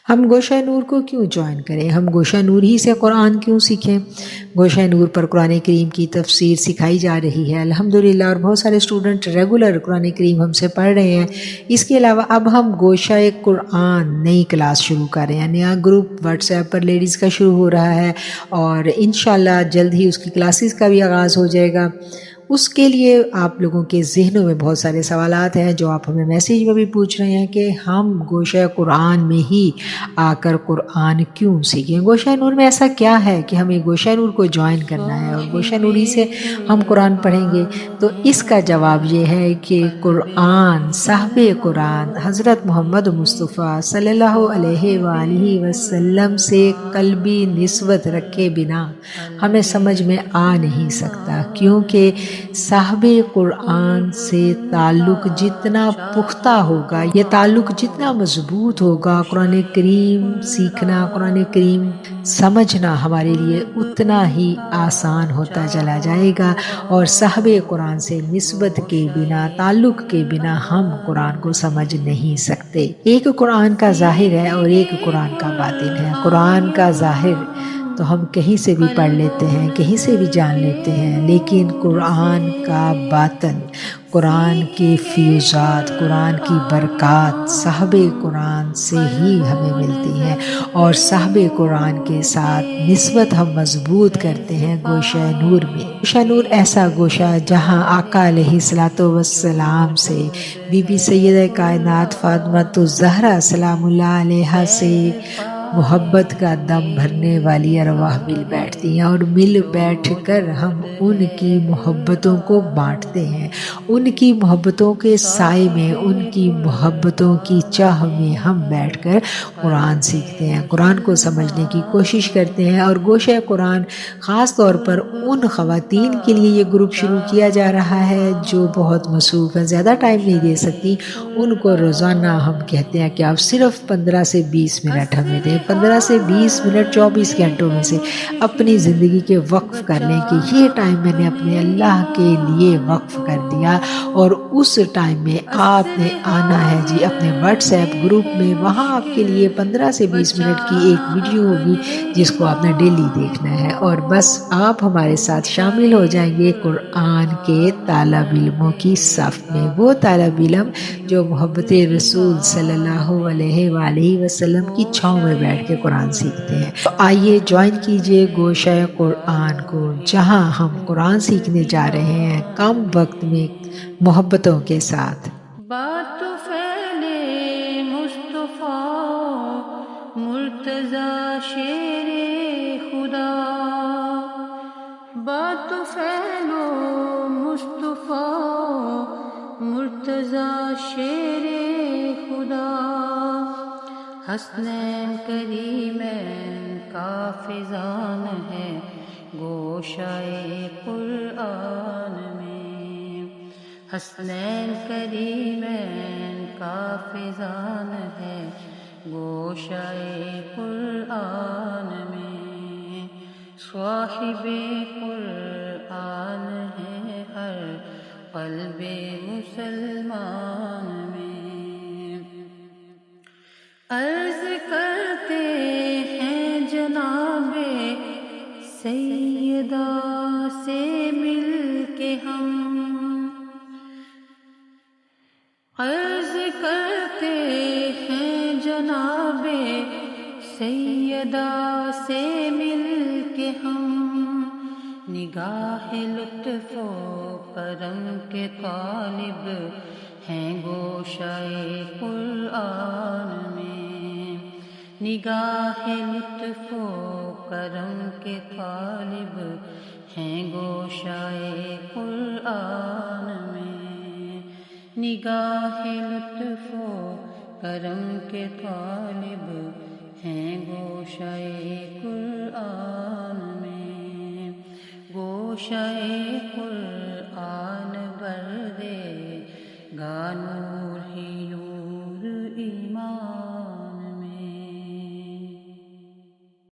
ہم گوشہ نور کو کیوں جوائن کریں؟ ہم گوشہ نور ہی سے قرآن کیوں سیکھیں؟ گوشہ نور پر قرآن کریم کی تفسیر سکھائی جا رہی ہے الحمدللہ، اور بہت سارے اسٹوڈنٹ ریگولر قرآن کریم ہم سے پڑھ رہے ہیں۔ اس کے علاوہ اب ہم گوشہ قرآن نئی کلاس شروع کر رہے ہیں، نیا گروپ واٹس ایپ پر لیڈیز کا شروع ہو رہا ہے، اور انشاءاللہ جلد ہی اس کی کلاسز کا بھی آغاز ہو جائے گا۔ اس کے لیے آپ لوگوں کے ذہنوں میں بہت سارے سوالات ہیں جو آپ ہمیں میسیج میں بھی پوچھ رہے ہیں کہ ہم گوشہ قرآن میں ہی آ کر قرآن کیوں سیکھیں؟ گوشہ نور میں ایسا کیا ہے کہ ہمیں گوشہ نور کو جوائن کرنا ہے اور گوشہ نور ہی سے ہم قرآن پڑھیں گے؟ تو اس کا جواب یہ ہے کہ قرآن، صاحب قرآن حضرت محمد مصطفیٰ صلی اللہ علیہ وآلہ وسلم سے قلبی نسبت رکھے بنا ہمیں سمجھ میں آ نہیں سکتا، کیونکہ صاحب قرآن سے تعلق جتنا پختہ ہوگا، یہ تعلق جتنا مضبوط ہوگا، قرآن کریم سیکھنا، قرآن کریم سمجھنا ہمارے لیے اتنا ہی آسان ہوتا چلا جائے گا، اور صاحب قرآن سے نسبت کے بنا، تعلق کے بنا ہم قرآن کو سمجھ نہیں سکتے۔ ایک قرآن کا ظاہر ہے اور ایک قرآن کا باطن ہے۔ قرآن کا ظاہر تو ہم کہیں سے بھی پڑھ لیتے ہیں، کہیں سے بھی جان لیتے ہیں، لیکن قرآن کا باطن، قرآن کے فیوزات، قرآن کی برکات صاحب قرآن سے ہی ہمیں ملتی ہیں، اور صاحب قرآن کے ساتھ نسبت ہم مضبوط کرتے ہیں گوشہ نور میں۔ گوشہ نور ایسا گوشہ جہاں آقا علیہ الصلوۃ والسلام سے، بی بی سیدہ کائنات فاطمۃ الزہرا سلام اللہ علیہا سے محبت کا دم بھرنے والی ارواح مل بیٹھتی ہیں، اور مل بیٹھ کر ہم ان کی محبتوں کو بانٹتے ہیں، ان کی محبتوں کے سائے میں، ان کی محبتوں کی چاہ میں ہم بیٹھ کر قرآن سیکھتے ہیں، قرآن کو سمجھنے کی کوشش کرتے ہیں۔ اور گوشہ قرآن خاص طور پر ان خواتین کے لیے یہ گروپ شروع کیا جا رہا ہے جو بہت مصروف ہیں، زیادہ ٹائم نہیں دے سکتی، ان کو روزانہ ہم کہتے ہیں کہ آپ صرف 15 سے 20 منٹ ہمیں دیں، 15 سے 20 منٹ 24 گھنٹوں میں سے اپنی زندگی کے وقف کر لیں کہ یہ ٹائم میں نے اپنے اللہ کے لیے وقف کر دیا، اور اس ٹائم میں آپ نے آنا ہے جی اپنے واٹس ایپ گروپ میں، وہاں آپ کے لیے 15 سے 20 منٹ کی ایک ویڈیو ہوگی جس کو آپ نے ڈیلی دیکھنا ہے، اور بس آپ ہمارے ساتھ شامل ہو جائیں گے قرآن کے طالب علموں کی صف میں، وہ طالب علم جو محبت رسول صلی اللہ علیہ وآلہ وسلم کی چھاؤں میں بیٹھ کے قرآن سیکھتے ہیں۔ تو آئیے جوائن کیجئے گوشہ قرآن کو، جہاں ہم قرآن سیکھنے جا رہے ہیں کم وقت میں محبتوں کے ساتھ۔ بات پھیلے مصطفیٰ مرتضیٰ شیر خدا، بات پھیلو مصطفیٰ مرتضیٰ شیر خدا، حسنین کریمین کا فیضان ہے گوشہ قرآن میں، حسنین کریمین کا فیضان ہے گوشہ قرآن میں، صاحب قرآن ہے ہر قلب مسلمان میں، عرض کرتے ہیں جناب سیدہ سے مل کے ہم، عرض کرتے ہیں جناب سیدہ سے مل کے ہم، نگاہ لطف و کرم کے طالب ہیں گوشہ قرآن میں، نگاہ لطف و کرم کے طالب ہیں گوشہ قرآن میں، نگاہ لطف و کرم کے طالب ہیں گوشہ قرآن میں، گوشہ قرآن بردے گانو